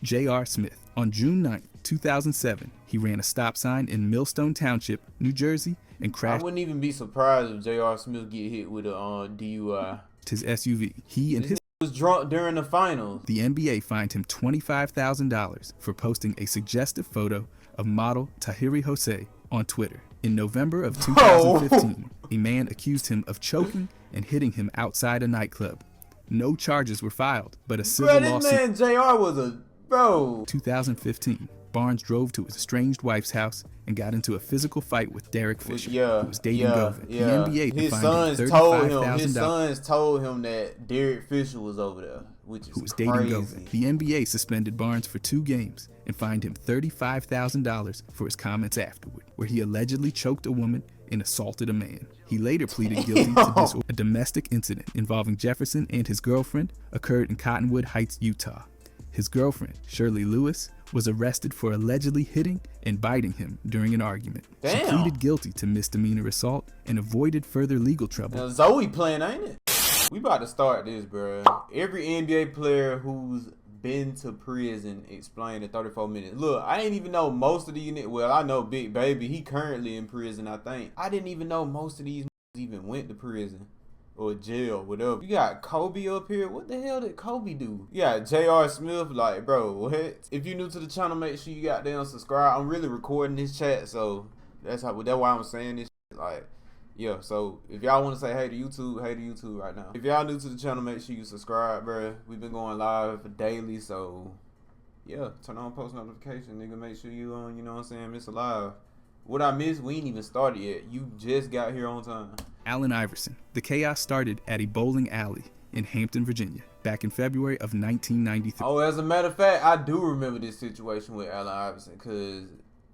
J.R. Smith. On June 9, 2007, he ran a stop sign in Millstone Township, New Jersey, and crashed. I wouldn't even be surprised if J.R. Smith get hit with a DUI. His SUV. He and his was drunk during the finals. The NBA fined him $25,000 for posting a suggestive photo of model Tahiri Jose on Twitter. In November of 2015, a man accused him of choking and hitting him outside a nightclub. No charges were filed, but a civil lawsuit. This man JR was a bro. 2015, Barnes drove to his estranged wife's house and got into a physical fight with Derek Fisher, who was dating Govan. The NBA his fined him $35,000. His sons told him that Derek Fisher was over there, which is crazy. Govan. The NBA suspended Barnes for 2 games and fined him $35,000 for his comments afterward, where he allegedly choked a woman and assaulted a man. He later pleaded guilty to disorder. A domestic incident involving Jefferson and his girlfriend occurred in Cottonwood Heights, Utah. His girlfriend, Shirley Lewis, was arrested for allegedly hitting and biting him during an argument. Damn. She pleaded guilty to misdemeanor assault and avoided further legal trouble. Now Zoe playing, ain't it? We about to start this, bro. Every NBA player who's been to prison explained in 34 minutes. Look, I didn't even know most of these. Well, I know Big Baby. He currently in prison, I think. I didn't even know most of these even went to prison or jail, whatever. You got Kobe up here. What the hell did Kobe do? You got J.R. Smith. Like, bro, what? If you're new to the channel, make sure you got down subscribe. I'm really recording this chat, so that's why I'm saying this. Like, yeah. So if y'all want to say hey to YouTube right now. If y'all new to the channel, make sure you subscribe, bro. We've been going live daily, so yeah. Turn on post notification, nigga. Make sure you you know what I'm saying, miss a live. What I missed, we ain't even started yet. You just got here on time. Allen Iverson. The chaos started at a bowling alley in Hampton, Virginia, back in February of 1993. Oh, as a matter of fact, I do remember this situation with Allen Iverson because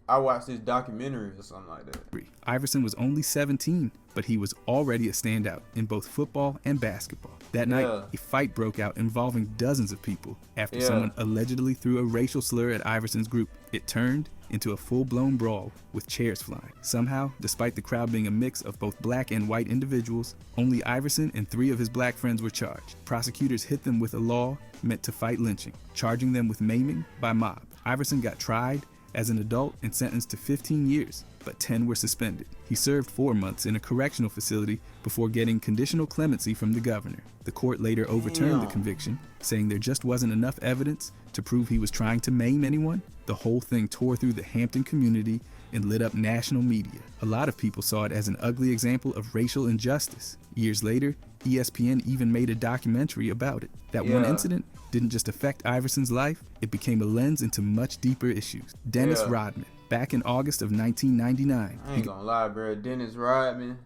I watched this documentary or something like that. Iverson was only 17, but he was already a standout in both football and basketball. That night, a fight broke out involving dozens of people after someone allegedly threw a racial slur at Iverson's group. It turned into a full-blown brawl with chairs flying. Somehow, despite the crowd being a mix of both black and white individuals, only Iverson and 3 of his black friends were charged. Prosecutors hit them with a law meant to fight lynching, charging them with maiming by mob. Iverson got tried as an adult and sentenced to 15 years, but 10 were suspended. He served 4 months in a correctional facility before getting conditional clemency from the governor. The court later overturned the conviction, saying there just wasn't enough evidence to prove he was trying to maim anyone. The whole thing tore through the Hampton community and lit up national media. A lot of people saw it as an ugly example of racial injustice. Years later, ESPN even made a documentary about it. That one incident didn't just affect Iverson's life, it became a lens into much deeper issues. Dennis Rodman. Back in August of 1999. I ain't gonna lie, bro. Dennis Rodman,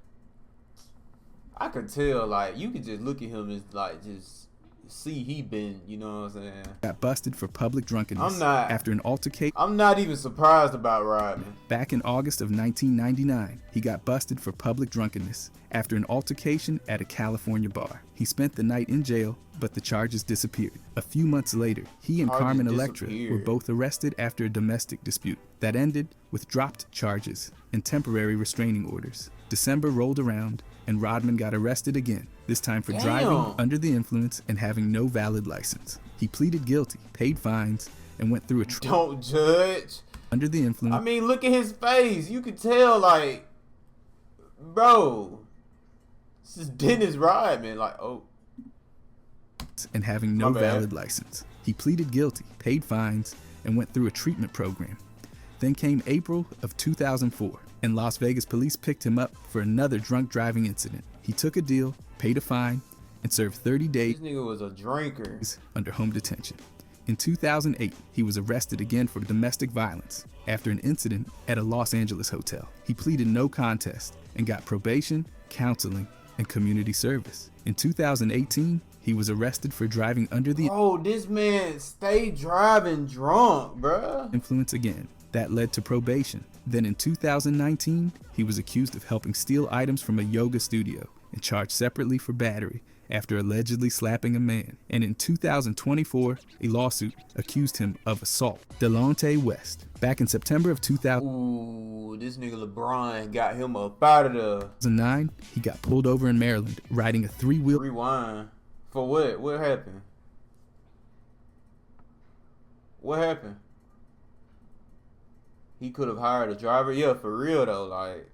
I could tell, like, you could just look at him and, like, just see he been, you know what I'm saying? Got busted for public drunkenness after an altercation. I'm not even surprised about Rodman. Back in August of 1999, he got busted for public drunkenness after an altercation at a California bar. He spent the night in jail, but the charges disappeared. A few months later, he and Carmen Electra were both arrested after a domestic dispute that ended with dropped charges and temporary restraining orders. December rolled around and Rodman got arrested again, this time for driving under the influence and having no valid license. He pleaded guilty, paid fines, and went through a Don't judge. Under the influence. I mean, look at his face. You could tell, like, bro, this is Dennis Rodman. Like, and having no valid license. He pleaded guilty, paid fines, and went through a treatment program. Then came April of 2004, and Las Vegas police picked him up for another drunk driving incident. He took a deal, paid a fine, and served 30 days this nigga was a drinker under home detention. In 2008, he was arrested again for domestic violence after an incident at a Los Angeles hotel. He pleaded no contest and got probation, counseling, and community service. In 2018, he was arrested for driving under the this man stayed driving drunk, bruh. Influence again. That led to probation. Then in 2019, he was accused of helping steal items from a yoga studio and charged separately for battery after allegedly slapping a man. And in 2024, a lawsuit accused him of assault. Delonte West. Back in September of 2000. Ooh, this nigga LeBron got him up out of there. 2009, he got pulled over in Maryland riding a 3-wheel. Rewind. For what? What happened? What happened? He could have hired a driver? Yeah, for real though, like.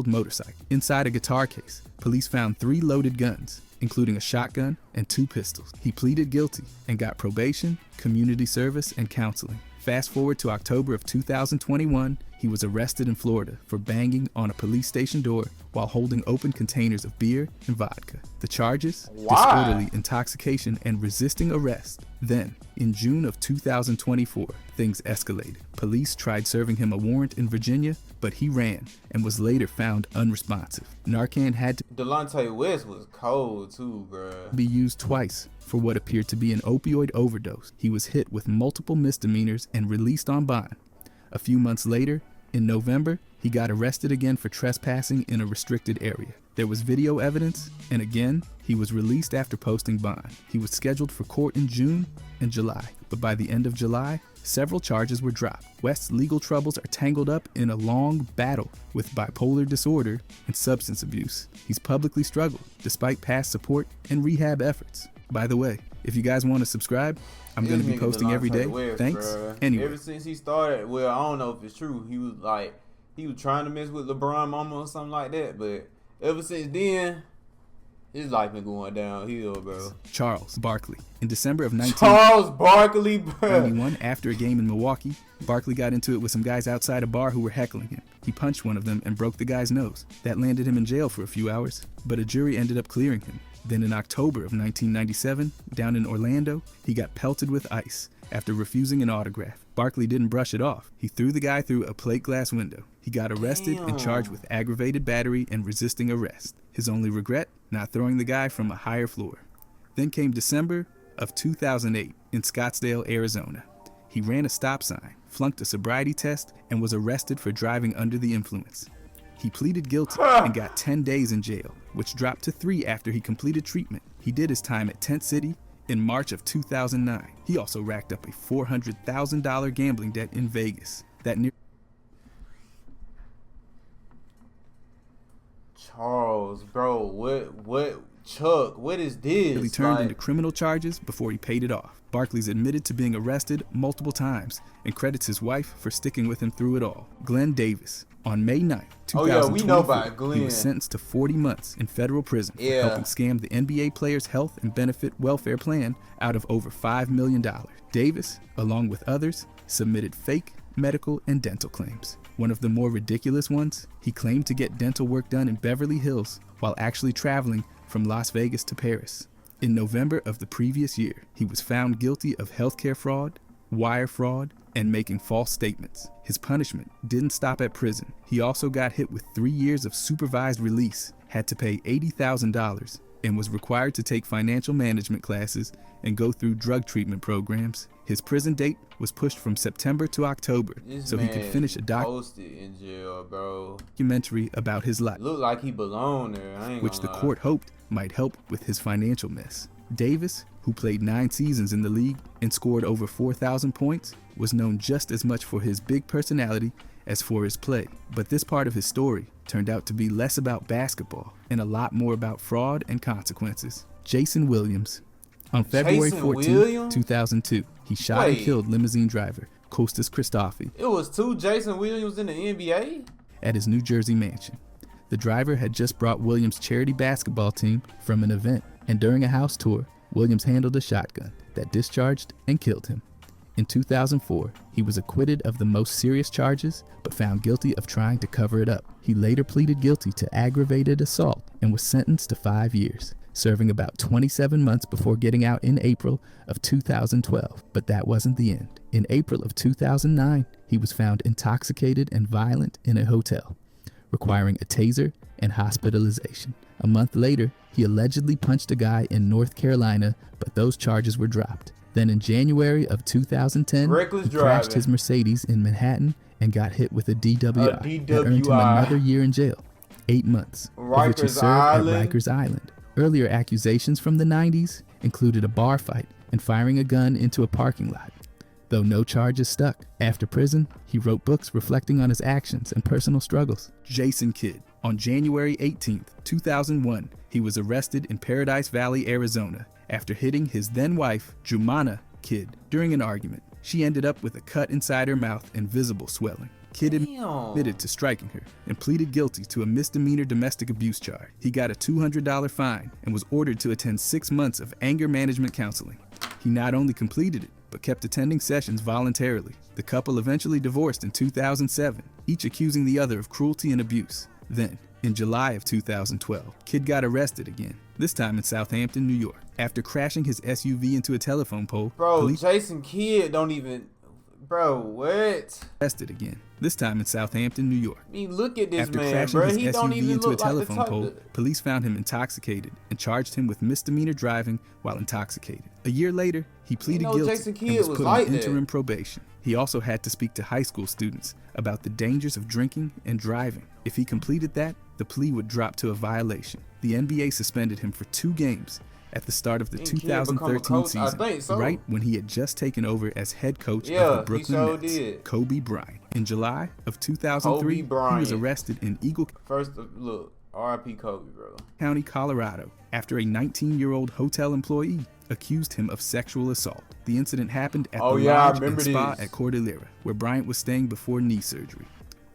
Motorcycle. Inside a guitar case, police found 3 loaded guns, including a shotgun and 2 pistols. He pleaded guilty and got probation, community service, and counseling. Fast forward to October of 2021, he was arrested in Florida for banging on a police station door while holding open containers of beer and vodka. The charges? Disorderly intoxication and resisting arrest. Then, in June of 2024, things escalated. Police tried serving him a warrant in Virginia, but he ran and was later found unresponsive. Narcan had to Delonte West was cold too, bruh. Be used twice for what appeared to be an opioid overdose. He was hit with multiple misdemeanors and released on bond. A few months later, in November, he got arrested again for trespassing in a restricted area. There was video evidence, and again, he was released after posting bond. He was scheduled for court in June and July, but by the end of July, several charges were dropped. West's legal troubles are tangled up in a long battle with bipolar disorder and substance abuse. He's publicly struggled, despite past support and rehab efforts. By the way, if you guys want to subscribe, I'm going to be posting every day. Thanks. Bruh. Anyway. Ever since he started, well, I don't know if it's true. He was trying to mess with LeBron mama or something like that, but ever since then, his life been going downhill, bro. Charles Barkley. In December of Charles Barkley, bro. 1991, after a game in Milwaukee, Barkley got into it with some guys outside a bar who were heckling him. He punched one of them and broke the guy's nose. That landed him in jail for a few hours, but a jury ended up clearing him. Then in October of 1997, down in Orlando, he got pelted with ice after refusing an autograph. Barkley didn't brush it off. He threw the guy through a plate glass window. He got arrested and charged with aggravated battery and resisting arrest. His only regret? Not throwing the guy from a higher floor. Then came December of 2008 in Scottsdale, Arizona. He ran a stop sign, flunked a sobriety test, and was arrested for driving under the influence. He pleaded guilty and got 10 days in jail, which dropped to 3 after he completed treatment. He did his time at Tent City in March of 2009. He also racked up a $400,000 gambling debt in Vegas. Charles, bro, Chuck, what is this? He turned into criminal charges before he paid it off. Barkley's admitted to being arrested multiple times and credits his wife for sticking with him through it all. Glenn Davis. On May 9, 2024, we know about Glenn. He was sentenced to 40 months in federal prison for helping scam the NBA players' health and benefit welfare plan out of over $5 million. Davis, along with others, submitted fake medical and dental claims. One of the more ridiculous ones, he claimed to get dental work done in Beverly Hills while actually traveling from Las Vegas to Paris. In November of the previous year, he was found guilty of healthcare fraud, wire fraud, and making false statements. His punishment didn't stop at prison. He also got hit with 3 years of supervised release, had to pay $80,000, and was required to take financial management classes and go through drug treatment programs. His prison date was pushed from September to October so he could finish a in jail, bro. Documentary about his life, looked like he belonged there, which the court hoped might help with his financial mess. Davis, who played 9 seasons in the league and scored over 4,000 points, was known just as much for his big personality as for his play. But this part of his story turned out to be less about basketball and a lot more about fraud and consequences. Jason Williams. On February 14, 2002, he shot and killed limousine driver Kostas Christofi. It was 2 Jason Williams in the NBA? At his New Jersey mansion. The driver had just brought Williams' charity basketball team from an event, and during a house tour, Williams handled a shotgun that discharged and killed him. In 2004, he was acquitted of the most serious charges, but found guilty of trying to cover it up. He later pleaded guilty to aggravated assault and was sentenced to 5 years, serving about 27 months before getting out in April of 2012. But that wasn't the end. In April of 2009, he was found intoxicated and violent in a hotel, requiring a taser and hospitalization. A month later, he allegedly punched a guy in North Carolina, but those charges were dropped. Then in January of 2010, he crashed his Mercedes in Manhattan and got hit with a DWI that earned him another year in jail, 8 months, of which he served at Rikers Island. Earlier accusations from the 90s included a bar fight and firing a gun into a parking lot. Though no charges stuck, after prison, he wrote books reflecting on his actions and personal struggles. Jason Kidd. On January 18, 2001, he was arrested in Paradise Valley, Arizona, after hitting his then-wife, Jumana Kidd, during an argument. She ended up with a cut inside her mouth and visible swelling. Kidd admitted to striking her and pleaded guilty to a misdemeanor domestic abuse charge. He got a $200 fine and was ordered to attend 6 months of anger management counseling. He not only completed it, but kept attending sessions voluntarily. The couple eventually divorced in 2007, each accusing the other of cruelty and abuse. Then, in July of 2012, Kidd got arrested again, this time in Southampton, New York, after crashing his SUV into a telephone pole. Bro, Jason Kidd don't even... Bro, what? Arrested again, this time in Southampton, New York. I mean, look at this After man, crashing bro. his He SUV don't even into a look like the telephone type pole, of... police found him intoxicated and charged him with misdemeanor driving while intoxicated. A year later, he pleaded guilty Jason and Kidd was was put like on that. interim probation. He also had to speak to high school students about the dangers of drinking and driving. If he completed that, the plea would drop to a violation. The NBA suspended him for 2 games at the start of the 2013 season, right when he had just taken over as head coach of the Brooklyn Nets, Kobe Bryant. In July of 2003, he was arrested in Eagle R.I.P. Kobe, bro. County, Colorado, after a 19-year-old hotel employee accused him of sexual assault. The incident happened at the Lodge and Spa at Cordillera, where Bryant was staying before knee surgery.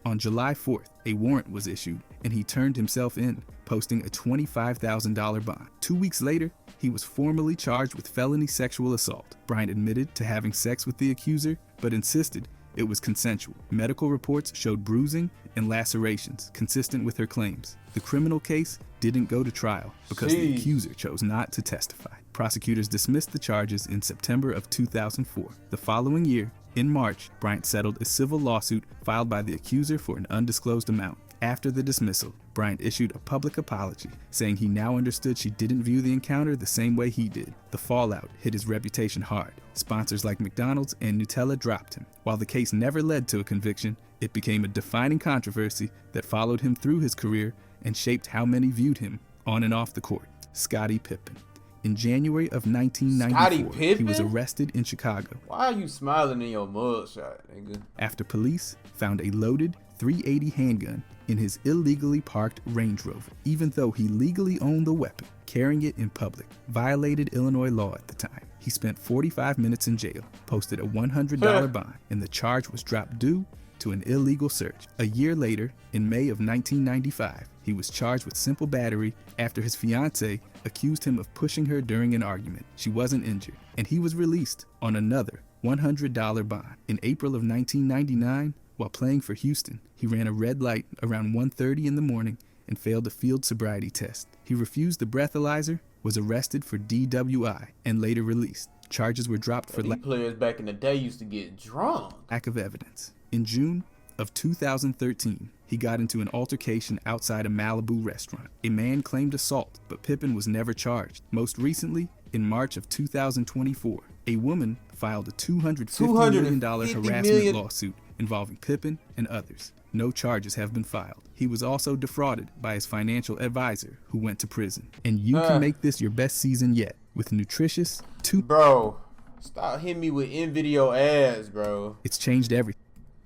On July 4th, a warrant was issued, and he turned himself in, posting a $25,000 bond. 2 weeks later, he was formally charged with felony sexual assault. Bryant admitted to having sex with the accuser, but insisted it was consensual. Medical reports showed bruising and lacerations, consistent with her claims. The criminal case didn't go to trial because the accuser chose not to testify. Prosecutors dismissed the charges in September of 2004. The following year, in March, Bryant settled a civil lawsuit filed by the accuser for an undisclosed amount. After the dismissal, Bryant issued a public apology, saying he now understood she didn't view the encounter the same way he did. The fallout hit his reputation hard. Sponsors like McDonald's and Nutella dropped him. While the case never led to a conviction, it became a defining controversy that followed him through his career and shaped how many viewed him on and off the court. Scottie Pippen. In January of 1994, he was arrested in Chicago. Why are you smiling in your mugshot, nigga? After police found a loaded .380 handgun in his illegally parked Range Rover, even though he legally owned the weapon. Carrying it in public violated Illinois law at the time. He spent 45 minutes in jail, posted a $100 bond, and the charge was dropped due to an illegal search. A year later, in May of 1995, he was charged with simple battery after his fiancée accused him of pushing her during an argument. She wasn't injured, and he was released on another $100 bond. In April of 1999, while playing for Houston, he ran a red light around 1:30 in the morning and failed a field sobriety test. He refused the breathalyzer, was arrested for DWI, and later released. Charges were dropped for players back in the day used to get drunk. Lack of evidence. In June of 2013, he got into an altercation outside a Malibu restaurant. A man claimed assault, but Pippen was never charged. Most recently, in March of 2024, a woman filed a $250 million harassment lawsuit involving Pippen and others. No charges have been filed. He was also defrauded by his financial advisor, who went to prison. And you can make this your best season yet with nutritious Bro, stop hitting me with in-video ads, bro. It's changed everything.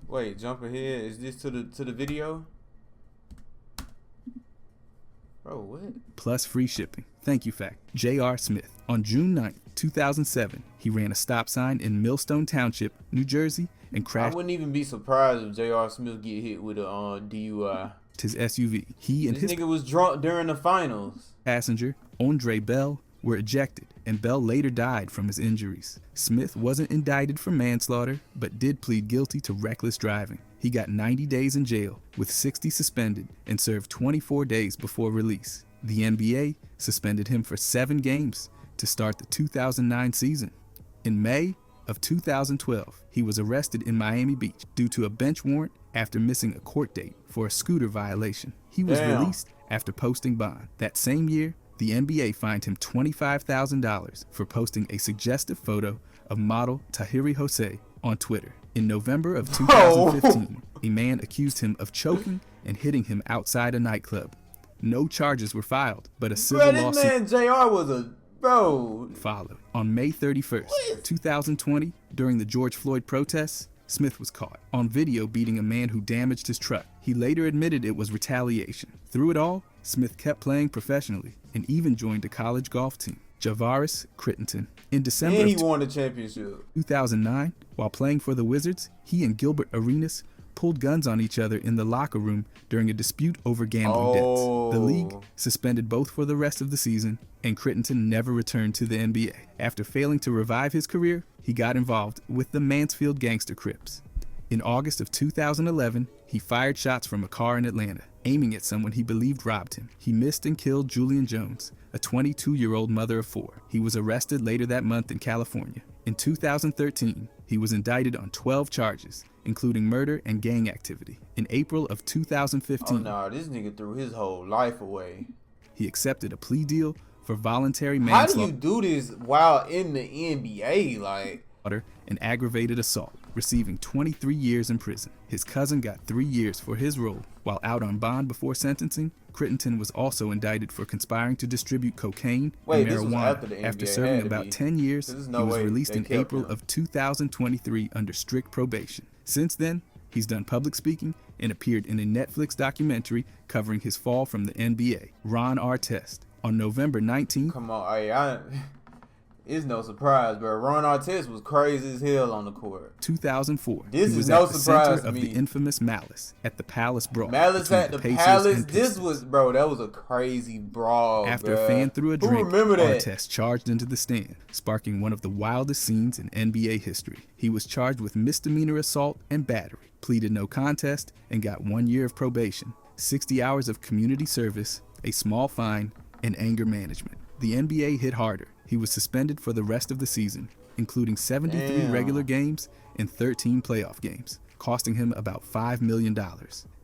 Wait, jump ahead. Is this to the video? Bro, what? Plus free shipping. Thank you, fact. J.R. Smith. On June 9th, 2007, he ran a stop sign in Millstone Township, New Jersey, and crashed. I wouldn't even be surprised if J.R. Smith get hit with a DUI. His SUV. He and his nigga was drunk during the finals. Passenger, Andre Bell, were ejected, and Bell later died from his injuries. Smith wasn't indicted for manslaughter, but did plead guilty to reckless driving. He got 90 days in jail, with 60 suspended, and served 24 days before release. The NBA suspended him for 7 games to start the 2009 season. In May of 2012, he was arrested in Miami Beach due to a bench warrant after missing a court date for a scooter violation. He was released after posting bond. That same year, the NBA fined him $25,000 for posting a suggestive photo of model Tahiri Jose on Twitter. In November of 2015, a man accused him of choking and hitting him outside a nightclub. No charges were filed, but a civil lawsuit man JR was a followed. On May 31st, 2020, during the George Floyd protests, Smith was caught on video beating a man who damaged his truck. He later admitted it was retaliation. Through it all, Smith kept playing professionally and even joined a college golf team. Javaris Crittenton. In December And he of won the championship. 2009, while playing for the Wizards, he and Gilbert Arenas pulled guns on each other in the locker room during a dispute over gambling debts. The league suspended both for the rest of the season, and Crittenton never returned to the NBA. After failing to revive his career, he got involved with the Mansfield Gangster Crips. In August of 2011, he fired shots from a car in Atlanta, aiming at someone he believed robbed him. He missed and killed Julian Jones, a 22-year-old mother of 4. He was arrested later that month in California. In 2013, he was indicted on 12 charges, including murder and gang activity. In April of 2015, this nigga threw his whole life away. He accepted a plea deal for voluntary manslaughter. How do you do this while in the NBA? Like, and aggravated assault, receiving 23 years in prison. His cousin got 3 years for his role. While out on bond before sentencing, Crittenton was also indicted for conspiring to distribute cocaine and marijuana. After serving about 10 years, he was released in April of 2023 under strict probation. Since then, he's done public speaking and appeared in a Netflix documentary covering his fall from the NBA. Ron Artest. On November 19th, come on, it's no surprise, bro. Ron Artest was crazy as hell on the court. 2004. This he was is no at the surprise center to of me. the infamous Malice at the Palace Brawl. Malice at the Pacers Palace. and This Pistons. was, bro. That was a crazy brawl. After bruh. a fan threw a Who drink, remember that? Artest charged into the stand, sparking one of the wildest scenes in NBA history. He was charged with misdemeanor assault and battery, pleaded no contest, and got 1 year of probation, 60 hours of community service, a small fine, and anger management. The NBA hit harder. He was suspended for the rest of the season, including 73 regular games and 13 playoff games, costing him about $5 million.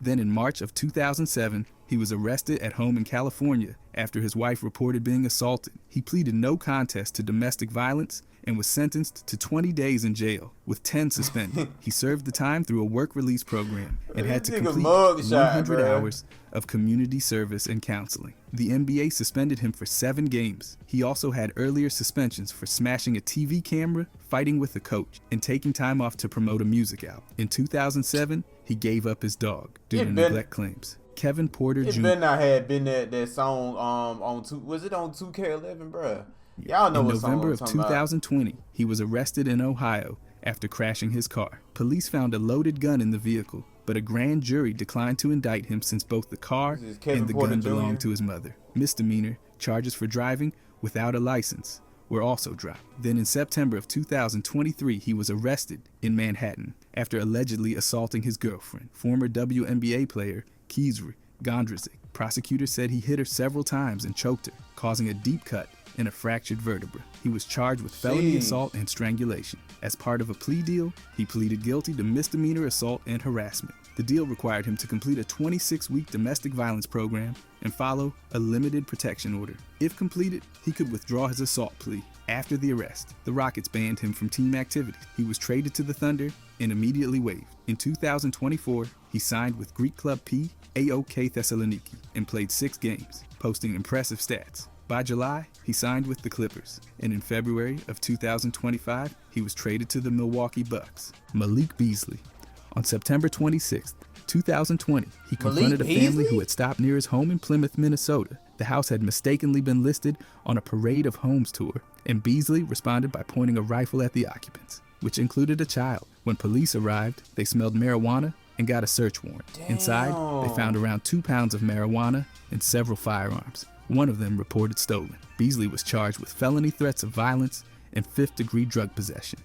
Then in March of 2007, he was arrested at home in California after his wife reported being assaulted. He pleaded no contest to domestic violence and was sentenced to 20 days in jail, with 10 suspended. He served the time through a work release program and had to complete 100 hours of community service and counseling. The NBA suspended him for 7 games. He also had earlier suspensions for smashing a TV camera, fighting with a coach, and taking time off to promote a music album. In 2007, he gave up his dog due to neglect claims. Kevin Porter Jr. It better not have been that song on was it on 2K11, bruh? Y'all know what song I'm talking about. In November of 2020, he was arrested in Ohio after crashing his car. Police found a loaded gun in the vehicle, but a grand jury declined to indict him since both the car and the gun belonged to his mother. Misdemeanor charges for driving without a license were also dropped. Then in September of 2023, he was arrested in Manhattan after allegedly assaulting his girlfriend, former WNBA player KeeGoDumb. Prosecutors said he hit her several times and choked her, causing a deep cut and a fractured vertebra. He was charged with felony assault and strangulation. As part of a plea deal, he pleaded guilty to misdemeanor assault and harassment. The deal required him to complete a 26-week domestic violence program and follow a limited protection order. If completed, he could withdraw his assault plea. After the arrest, the Rockets banned him from team activities. He was traded to the Thunder and immediately waived. In 2024, he signed with Greek club PAOK Thessaloniki and played 6 games, posting impressive stats. By July, he signed with the Clippers, and in February of 2025, he was traded to the Milwaukee Bucks. Malik Beasley. On September 26, 2020, he confronted a family who had stopped near his home in Plymouth, Minnesota. The house had mistakenly been listed on a Parade of Homes tour, and Beasley responded by pointing a rifle at the occupants, which included a child. When police arrived, they smelled marijuana and got a search warrant. Damn. Inside, they found around 2 pounds of marijuana and several firearms. One of them reported stolen. Beasley was charged with felony threats of violence and 5th-degree drug possession.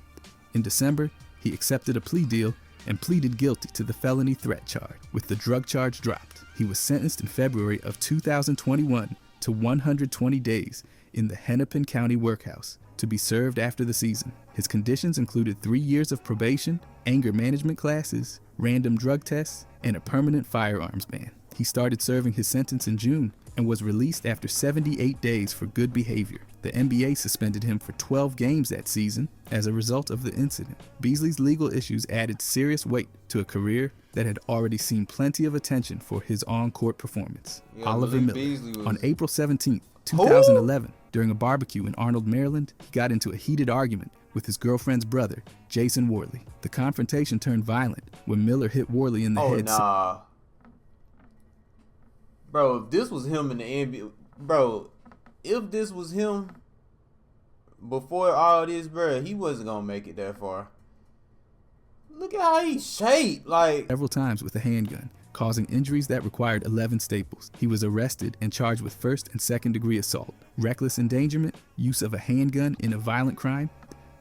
In December, he accepted a plea deal and pleaded guilty to the felony threat charge, with the drug charge dropped. He was sentenced in February of 2021 to 120 days in the Hennepin County Workhouse to be served after the season. His conditions included 3 years of probation, anger management classes, random drug tests, and a permanent firearms ban. He started serving his sentence in June and was released after 78 days for good behavior. The NBA suspended him for 12 games that season as a result of the incident. Beasley's legal issues added serious weight to a career that had already seen plenty of attention for his on-court performance. Oliver Miller. On April 17, 2011, during a barbecue in Arnold, Maryland, he got into a heated argument with his girlfriend's brother, Jason Worley. The confrontation turned violent when Miller hit Worley in the head. Bro, if this was him in the NBA, bro, if this was him before all this, bro, he wasn't gonna make it that far. Look at how he's shaped, like several times with a handgun, causing injuries that required 11 staples. He was arrested and charged with first and second degree assault, reckless endangerment, use of a handgun in a violent crime,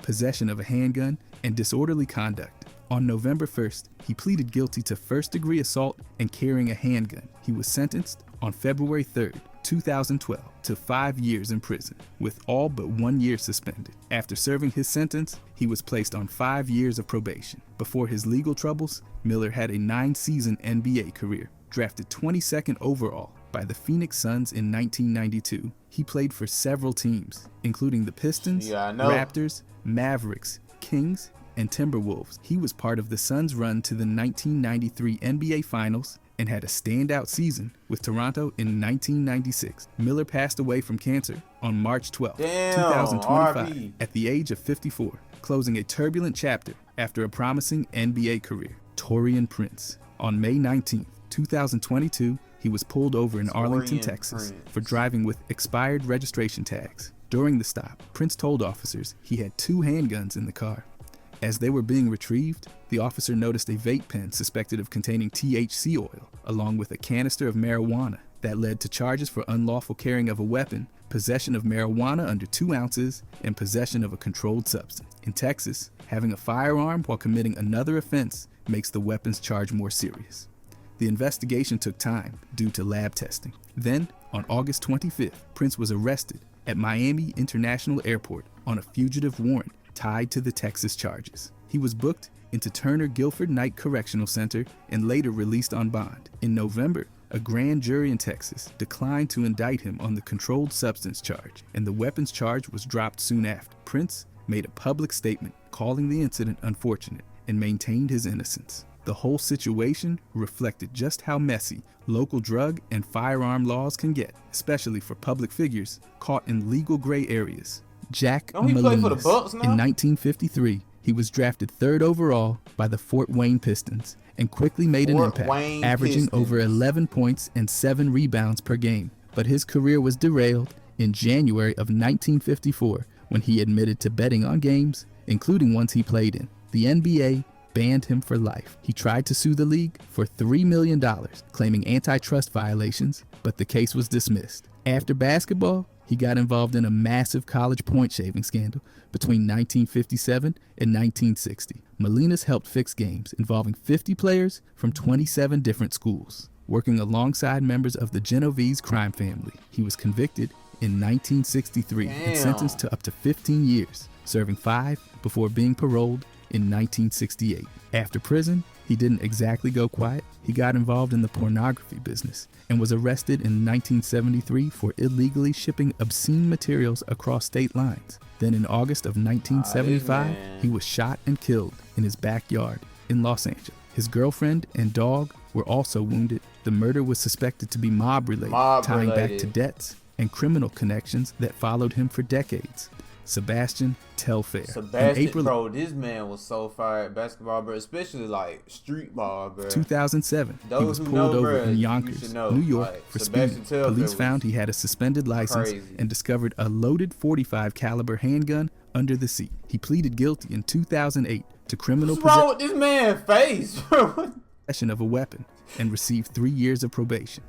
possession of a handgun, and disorderly conduct. On November 1st, he pleaded guilty to first degree assault and carrying a handgun. He was sentenced on February 3rd, 2012 to 5 years in prison, with all but 1 year suspended. After serving his sentence, he was placed on 5 years of probation. Before his legal troubles, Miller had a 9-season NBA career. Drafted 22nd overall by the Phoenix Suns in 1992, he played for several teams, including the Pistons, Raptors, Mavericks, Kings, and Timberwolves. He was part of the Suns' run to the 1993 NBA Finals and had a standout season with Toronto in 1996. Miller passed away from cancer on March 12, 2025, at the age of 54, closing a turbulent chapter after a promising NBA career. Taurean Prince. On May 19, 2022, he was pulled over in Arlington, Texas, for driving with expired registration tags. During the stop, Prince told officers he had 2 handguns in the car. As they were being retrieved, the officer noticed a vape pen suspected of containing THC oil, along with a canister of marijuana. That led to charges for unlawful carrying of a weapon, possession of marijuana under 2 ounces, and possession of a controlled substance. In Texas, having a firearm while committing another offense makes the weapons charge more serious. The investigation took time due to lab testing. Then, on August 25th, Prince was arrested at Miami International Airport on a fugitive warrant tied to the Texas charges. He was booked into Turner Guilford Night Correctional Center and later released on bond. In November, a grand jury in Texas declined to indict him on the controlled substance charge, and the weapons charge was dropped soon after. Prince made a public statement calling the incident unfortunate and maintained his innocence. The whole situation reflected just how messy local drug and firearm laws can get, especially for public figures caught in legal gray areas. Jack Molinas. In 1953, he was drafted 3rd overall by the Fort Wayne Pistons and quickly made an impact, averaging over 11 points and 7 rebounds per game. But his career was derailed in January of 1954 when he admitted to betting on games, including ones he played in. The NBA banned him for life. He tried to sue the league for $3 million, claiming antitrust violations, but the case was dismissed. After basketball, he got involved in a massive college point shaving scandal between 1957 and 1960. Molinas helped fix games involving 50 players from 27 different schools. Working alongside members of the Genovese crime family, he was convicted in 1963 and sentenced to up to 15 years, serving 5 before being paroled in 1968. After prison, he didn't exactly go quiet. He got involved in the pornography business and was arrested in 1973 for illegally shipping obscene materials across state lines. Then in August of 1975, he was shot and killed in his backyard in Los Angeles. His girlfriend and dog were also wounded. The murder was suspected to be mob-related, tying back to debts and criminal connections that followed him for decades. Sebastian Telfair. Bro, this man was so fire at basketball, bro, especially like street ball, bro. 2007, he was pulled over in Yonkers, New York, for speeding. Police found he had a suspended license and discovered a loaded .45 caliber handgun under the seat. He pleaded guilty in 2008 to criminal possession. What's wrong with this man's face, bro? Possession of a weapon and received 3 years of probation.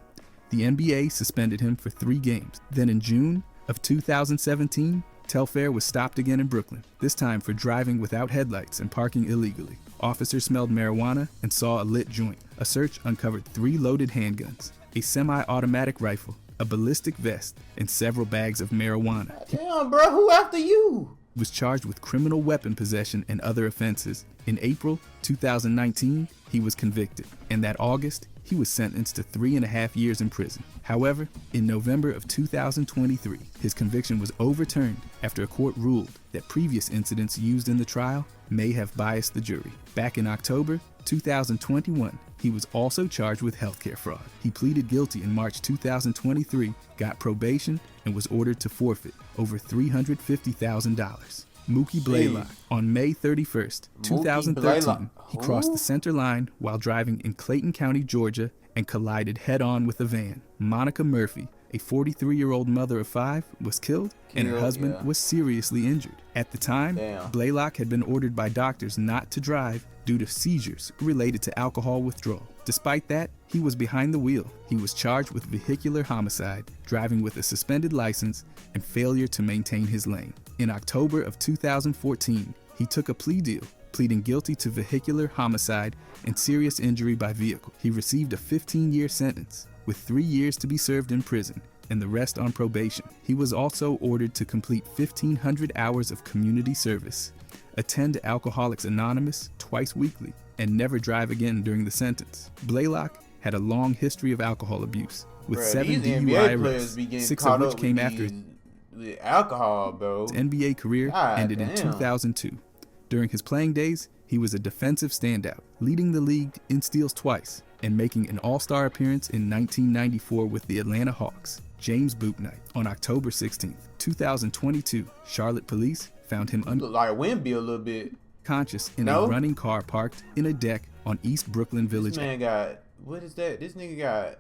The NBA suspended him for 3 games. Then in June of 2017, Telfair was stopped again in Brooklyn, this time for driving without headlights and parking illegally. Officers smelled marijuana and saw a lit joint. A search uncovered 3 loaded handguns, a semi-automatic rifle, a ballistic vest, and several bags of marijuana. Damn, bro, who after you? He was charged with criminal weapon possession and other offenses. In April 2019, he was convicted, and that August, he was sentenced to 3.5 years in prison. However, in November of 2023, his conviction was overturned after a court ruled that previous incidents used in the trial may have biased the jury. Back in October 2021, he was also charged with healthcare fraud. He pleaded guilty in March 2023, got probation, and was ordered to forfeit over $350,000. Mookie Blaylock. On May 31st, 2013, he crossed the center line while driving in Clayton County, Georgia, and collided head-on with a van. Monica Murphy, a 43-year-old mother of 5 was killed and her husband was seriously injured. At the time, Blaylock had been ordered by doctors not to drive due to seizures related to alcohol withdrawal. Despite that, he was behind the wheel. He was charged with vehicular homicide, driving with a suspended license, and failure to maintain his lane. In October of 2014, he took a plea deal, pleading guilty to vehicular homicide and serious injury by vehicle. He received a 15-year sentence, with 3 years to be served in prison and the rest on probation. He was also ordered to complete 1,500 hours of community service, attend Alcoholics Anonymous twice weekly, and never drive again during the sentence. Blaylock had a long history of alcohol abuse, with 7 DUI arrests, 6 of which came after the alcohol, bro. His NBA career ended in 2002. During his playing days, he was a defensive standout, leading the league in steals twice and making an all-star appearance in 1994 with the Atlanta Hawks. James Bouknight. On October 16, 2022, Charlotte police found him like Wemby a little bit unconscious in a running car parked in a deck on East Brooklyn Village. This man got, what is that? This nigga got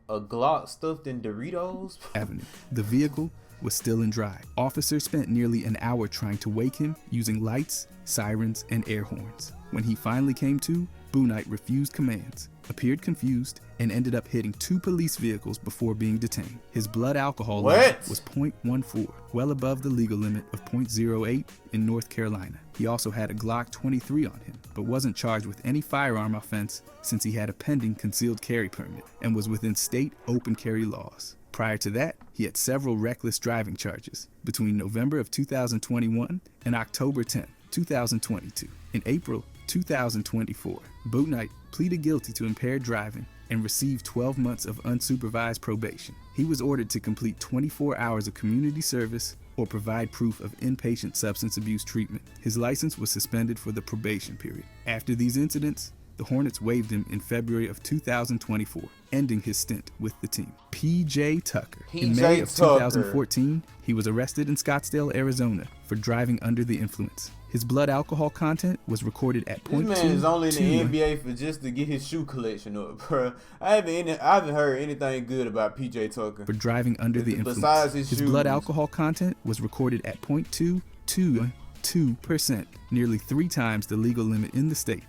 a Glock stuffed in Doritos? Avenue. The vehicle was still in drive. Officers spent nearly an hour trying to wake him using lights, sirens, and air horns. When he finally came to, Bouknight refused commands, appeared confused, and ended up hitting 2 police vehicles before being detained. His blood alcohol level was 0.14, well above the legal limit of 0.08 in North Carolina. He also had a Glock 23 on him, but wasn't charged with any firearm offense since he had a pending concealed carry permit and was within state open carry laws. Prior to that, he had several reckless driving charges between November of 2021 and October 10, 2022. In April 2024, Bouknight pleaded guilty to impaired driving and received 12 months of unsupervised probation. He was ordered to complete 24 hours of community service or provide proof of inpatient substance abuse treatment. His license was suspended for the probation period. After these incidents, the Hornets waived him in February of 2024, ending his stint with the team. P.J. Tucker. In May of 2014, he was arrested in Scottsdale, Arizona for driving under the influence. His blood alcohol content was recorded at 0.2. This man is only in the NBA for just to get his shoe collection up, bro. I haven't heard anything good about P.J. Tucker. For driving under the influence. Besides his shoes. Blood alcohol content was recorded at 0.222%, nearly 3 times the legal limit in the state.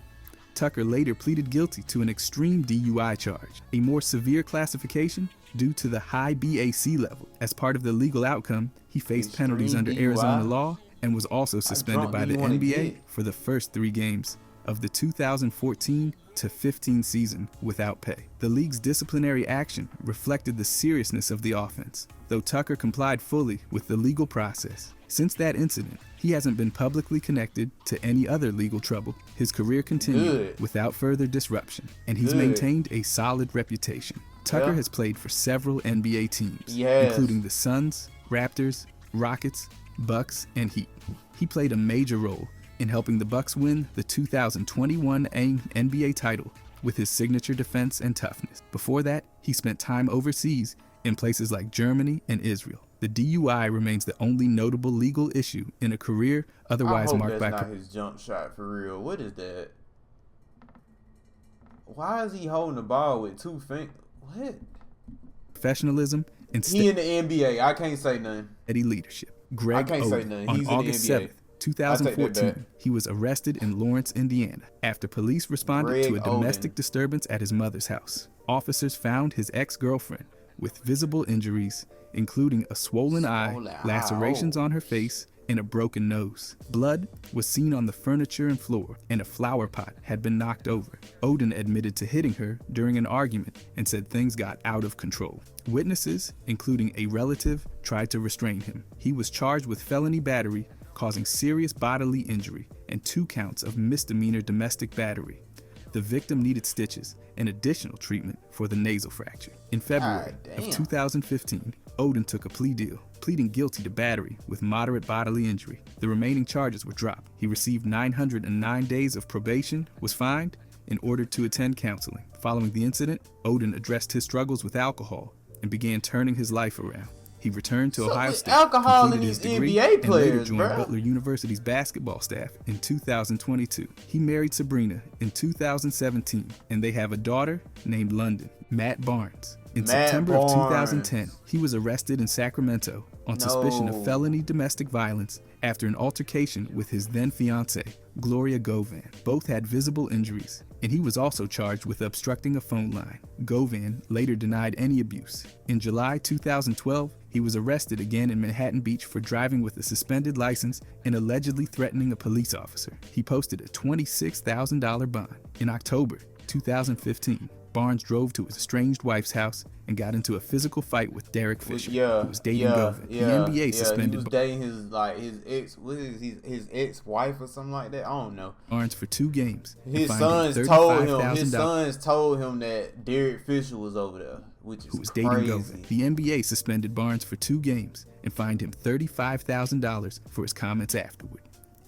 Tucker later pleaded guilty to an extreme DUI charge, a more severe classification due to the high BAC level. As part of the legal outcome, he faced penalties under Arizona law and was also suspended by the NBA for the first 3 games of the 2014-15 season without pay. The league's disciplinary action reflected the seriousness of the offense, though Tucker complied fully with the legal process. Since that incident, he hasn't been publicly connected to any other legal trouble. His career continued without further disruption, and he's maintained a solid reputation. Tucker has played for several NBA teams, including the Suns, Raptors, Rockets, Bucks, and Heat. He played a major role in helping the Bucks win the 2021 NBA title with his signature defense and toughness. Before that, he spent time overseas in places like Germany and Israel. The DUI remains the only notable legal issue in a career otherwise marked by... I hope that's not his jump shot for real. What is that? Why is he holding the ball with 2 fingers? What? Professionalism and he in the NBA. I can't say nothing. Steady leadership. Greg I can't say nothing. He's on August 7th, 2014, he was arrested in Lawrence, Indiana, after police responded to a domestic disturbance at his mother's house. Officers found his ex-girlfriend with visible injuries, including a swollen eye, lacerations on her face, and a broken nose. Blood was seen on the furniture and floor, and a flower pot had been knocked over. Odin admitted to hitting her during an argument and said things got out of control. Witnesses, including a relative, tried to restrain him. He was charged with felony battery, causing serious bodily injury, and 2 counts of misdemeanor domestic battery. The victim needed stitches and additional treatment for the nasal fracture. In February of 2015, Odin took a plea deal, pleading guilty to battery with moderate bodily injury. The remaining charges were dropped. He received 909 days of probation, was fined, and ordered to attend counseling. Following the incident, Odin addressed his struggles with alcohol and began turning his life around. He returned to Ohio State, alcohol completed in his these degree, NBA and players, later joined bro. Butler University's basketball staff in 2022. He married Sabrina in 2017, and they have a daughter named London. Matt Barnes. In September of 2010, he was arrested in Sacramento on suspicion of felony domestic violence after an altercation with his then-fiancée, Gloria Govan. Both had visible injuries, and he was also charged with obstructing a phone line. Govan later denied any abuse. In July 2012, he was arrested again in Manhattan Beach for driving with a suspended license and allegedly threatening a police officer. He posted a $26,000 bond. In October 2015, Barnes drove to his estranged wife's house and got into a physical fight with Derek Fisher, who was dating Govan. The NBA suspended he was dating his ex-wife or something like that. I don't know. Barnes for 2 games. His sons told him that Derek Fisher was over there, which is crazy. Dating Govan. The NBA suspended Barnes for 2 games and fined him $35,000 for his comments afterward.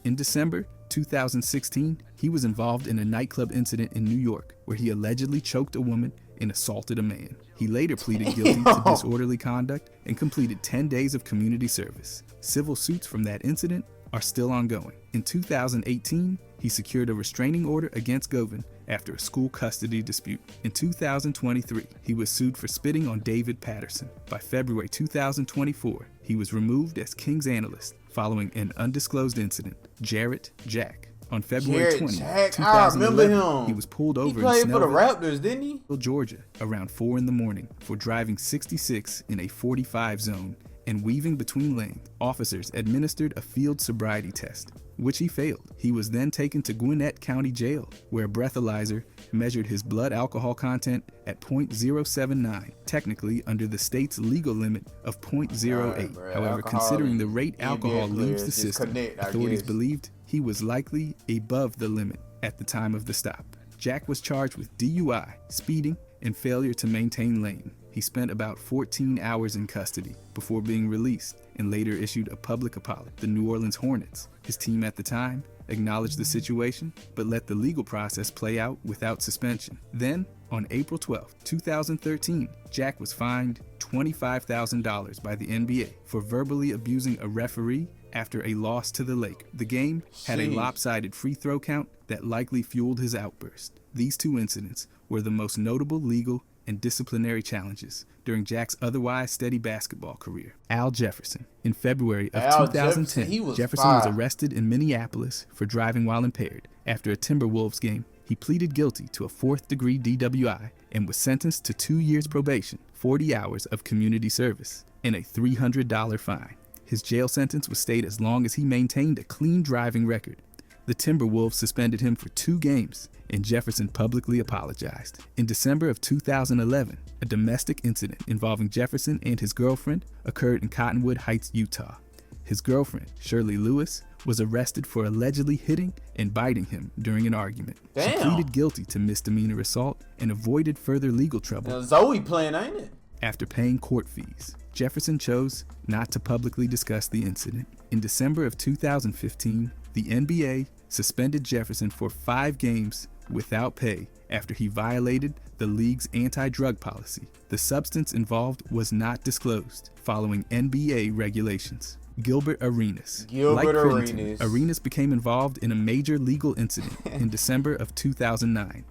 In December 2016, he was involved in a nightclub incident in New York where he allegedly choked a woman and assaulted a man. He later pleaded guilty to disorderly conduct and completed 10 days of community service. Civil suits from that incident are still ongoing. In 2018, he secured a restraining order against Govan after a school custody dispute. In 2023, he was sued for spitting on David Patterson. By February 2024, he was removed as Kings analyst following an undisclosed incident. Jarrett Jack. On February 20, 2011, he was pulled over in Snellville, for the Raptors, didn't he? Georgia, around 4 in the morning for driving 66 in a 45 zone and weaving between lanes. Officers administered a field sobriety test, which he failed. He was then taken to Gwinnett County Jail, where a breathalyzer measured his blood alcohol content at .079, technically under the state's legal limit of .08. However, considering the rate alcohol leaves the system, authorities believed he was likely above the limit at the time of the stop. Jack was charged with DUI, speeding, and failure to maintain lane. He spent about 14 hours in custody before being released and later issued a public apology. The New Orleans Hornets, his team at the time, acknowledged the situation but let the legal process play out without suspension. Then, on April 12, 2013, Jack was fined $25,000 by the NBA for verbally abusing a referee after a loss to the Lakers. The game had a lopsided free throw count that likely fueled his outburst. These 2 incidents were the most notable legal and disciplinary challenges during Jack's otherwise steady basketball career. Al Jefferson. In February of 2010, Jefferson was arrested in Minneapolis for driving while impaired. After a Timberwolves game, he pleaded guilty to a 4th-degree DWI and was sentenced to 2 years probation, 40 hours of community service, and a $300 fine. His jail sentence was stayed as long as he maintained a clean driving record. The Timberwolves suspended him for 2 games, and Jefferson publicly apologized. In December of 2011, a domestic incident involving Jefferson and his girlfriend occurred in Cottonwood Heights, Utah. His girlfriend, Shirley Lewis, was arrested for allegedly hitting and biting him during an argument. She pleaded guilty to misdemeanor assault and avoided further legal trouble. Now Zoe playing, ain't it? After paying court fees, Jefferson chose not to publicly discuss the incident. In December of 2015, the NBA suspended Jefferson for 5 games without pay after he violated the league's anti-drug policy. The substance involved was not disclosed, following NBA regulations. Gilbert Arenas. Arenas became involved in a major legal incident in December of 2009.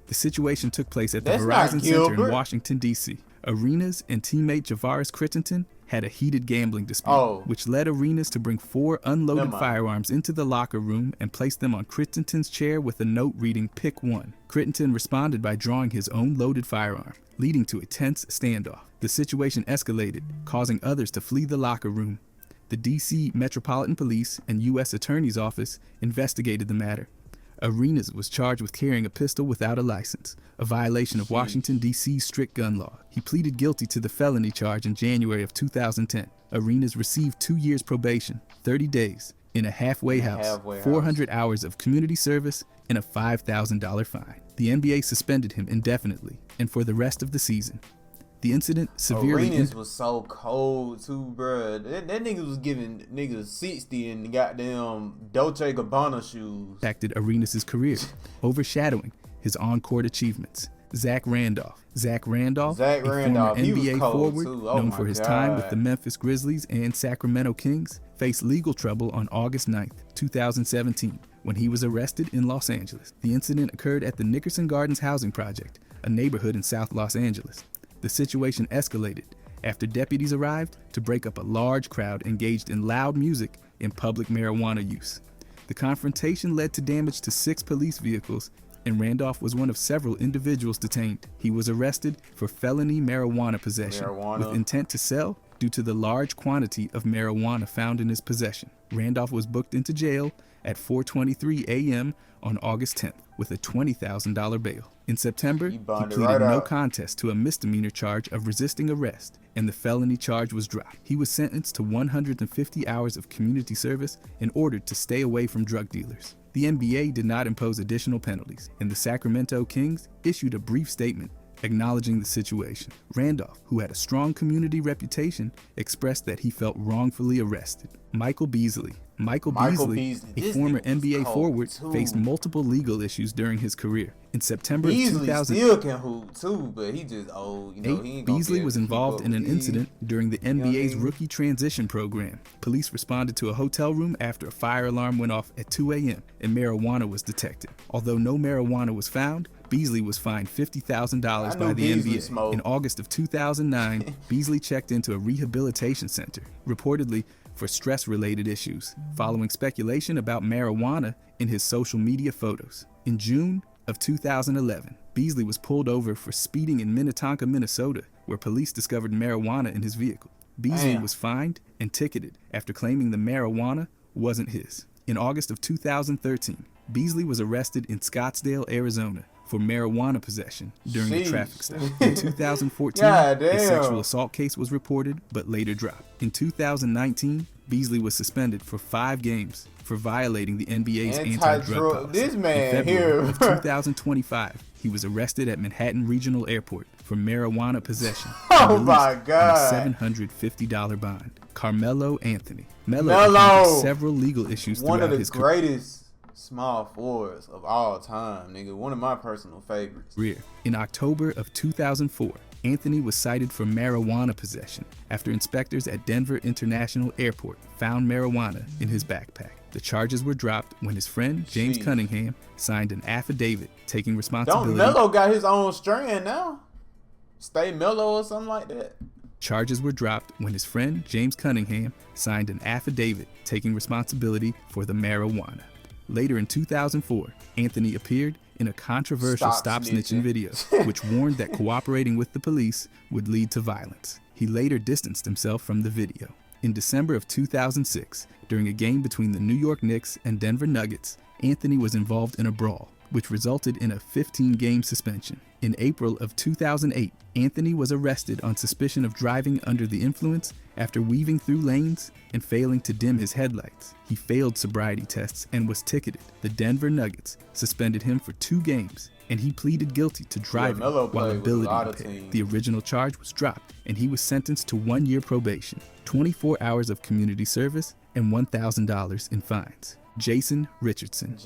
The situation took place at the Verizon Center in Washington, D.C. Arenas and teammate Javaris Crittenton had a heated gambling dispute, which led Arenas to bring 4 unloaded firearms into the locker room and place them on Crittenton's chair with a note reading "Pick 1." Crittenton responded by drawing his own loaded firearm, leading to a tense standoff. The situation escalated, causing others to flee the locker room. The D.C. Metropolitan Police and U.S. Attorney's Office investigated the matter. Arenas was charged with carrying a pistol without a license, a violation of Washington, D.C.'s strict gun law. He pleaded guilty to the felony charge in January of 2010. Arenas received 2 years probation, 30 days, in a halfway house, 400 hours of community service, and a $5,000 fine. The NBA suspended him indefinitely and for the rest of the season. The incident severely... Arenas was so cold too, bruh. That nigga was giving niggas 60 in goddamn Dolce & Gabbana shoes. ...impacted Arenas' career, overshadowing his on-court achievements. Zach Randolph. Zach Randolph, Zach a Randolph, former he was NBA cold, forward too. Oh known my for his God. time with the Memphis Grizzlies and Sacramento Kings, faced legal trouble on August 9th, 2017, when he was arrested in Los Angeles. The incident occurred at the Nickerson Gardens Housing Project, a neighborhood in South Los Angeles. The situation escalated after deputies arrived to break up a large crowd engaged in loud music and public marijuana use. The confrontation led to damage to 6 police vehicles, and Randolph was one of several individuals detained. He was arrested for felony marijuana possession with intent to sell due to the large quantity of marijuana found in his possession. Randolph was booked into jail at 4:23 a.m. on August 10th with a $20,000 bail. In September, he pleaded no contest to a misdemeanor charge of resisting arrest, and the felony charge was dropped. He was sentenced to 150 hours of community service and ordered to stay away from drug dealers. The NBA did not impose additional penalties, and the Sacramento Kings issued a brief statement acknowledging the situation. Randolph, who had a strong community reputation, expressed that he felt wrongfully arrested. Michael Beasley, a former NBA forward, faced multiple legal issues during his career. In September of 2000, still can hoop too, but he just old. You know, he ain't Beasley was involved in an incident during the NBA's rookie transition program. Police responded to a hotel room after a fire alarm went off at 2 a.m. and marijuana was detected. Although no marijuana was found, Beasley was fined $50,000 by the NBA. In August of 2009, Beasley checked into a rehabilitation center, reportedly for stress-related issues, following speculation about marijuana in his social media photos. In June of 2011, Beasley was pulled over for speeding in Minnetonka, Minnesota, where police discovered marijuana in his vehicle. Beasley was fined and ticketed after claiming the marijuana wasn't his. In August of 2013, Beasley was arrested in Scottsdale, Arizona, for marijuana possession during a traffic stop. In 2014, a sexual assault case was reported but later dropped. In 2019, Beasley was suspended for 5 games for violating the NBA's anti-drug policy. This man in February of 2025, he was arrested at Manhattan Regional Airport for marijuana possession. Oh my God! On a $750 bond. Carmelo Anthony. Melo encountered several legal issues throughout his career. One of the greatest small forwards of all time, nigga. One of my personal favorites. In October of 2004, Anthony was cited for marijuana possession after inspectors at Denver International Airport found marijuana in his backpack. The charges were dropped when his friend James Cunningham signed an affidavit taking responsibility. Melo got his own strand now. Stay Melo or something like that. Charges were dropped when his friend James Cunningham signed an affidavit taking responsibility for the marijuana. Later in 2004, Anthony appeared in a controversial Stop Snitching video, which warned that cooperating with the police would lead to violence. He later distanced himself from the video. In December of 2006, during a game between the New York Knicks and Denver Nuggets, Anthony was involved in a brawl, which resulted in a 15-game suspension. In April of 2008, Anthony was arrested on suspicion of driving under the influence after weaving through lanes and failing to dim his headlights. He failed sobriety tests and was ticketed. The Denver Nuggets suspended him for 2 games, and he pleaded guilty to driving while ability impaired. The original charge was dropped, and he was sentenced to 1 year probation, 24 hours of community service, and $1,000 in fines. Jason Richardson,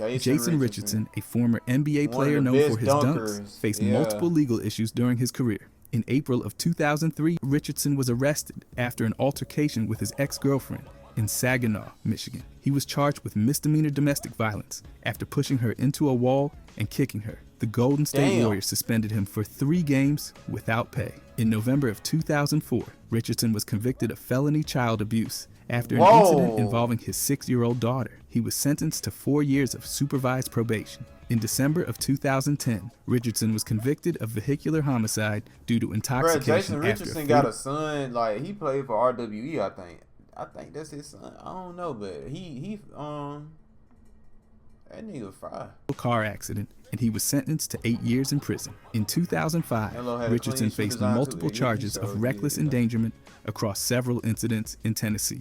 a former NBA player known for his dunks, faced multiple legal issues during his career. In April of 2003, Richardson was arrested after an altercation with his ex-girlfriend in Saginaw, Michigan. He was charged with misdemeanor domestic violence after pushing her into a wall and kicking her. The Golden State Warriors suspended him for 3 games without pay. In November of 2004, Richardson was convicted of felony child abuse after an incident involving his 6-year-old daughter. He was sentenced to 4 years of supervised probation. In December of 2010, Richardson was convicted of vehicular homicide due to intoxication. Jason Richardson got a son, like he played for RWE, I think. I think that's his son. I don't know, but that nigga fire. Car accident, and he was sentenced to 8 years in prison. In 2005, Richardson faced multiple charges of reckless endangerment across several incidents in Tennessee.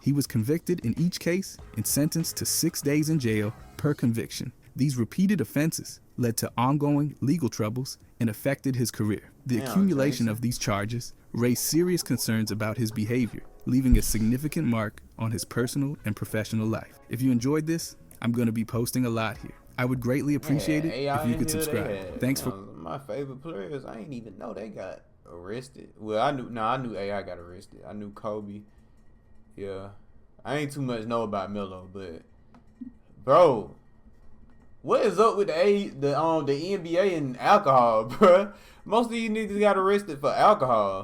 He was convicted in each case and sentenced to 6 days in jail per conviction. These repeated offenses led to ongoing legal troubles and affected his career. The accumulation of these charges raised serious concerns about his behavior, leaving a significant mark on his personal and professional life. If you enjoyed this, I'm going to be posting a lot here. I would greatly appreciate it if you could subscribe. Thanks for my favorite players, I ain't even know they got arrested. Well, I knew AI got arrested. I knew Kobe. Yeah. I ain't too much know about Melo, but bro, what is up with the NBA and alcohol, bro? Most of these niggas got arrested for alcohol.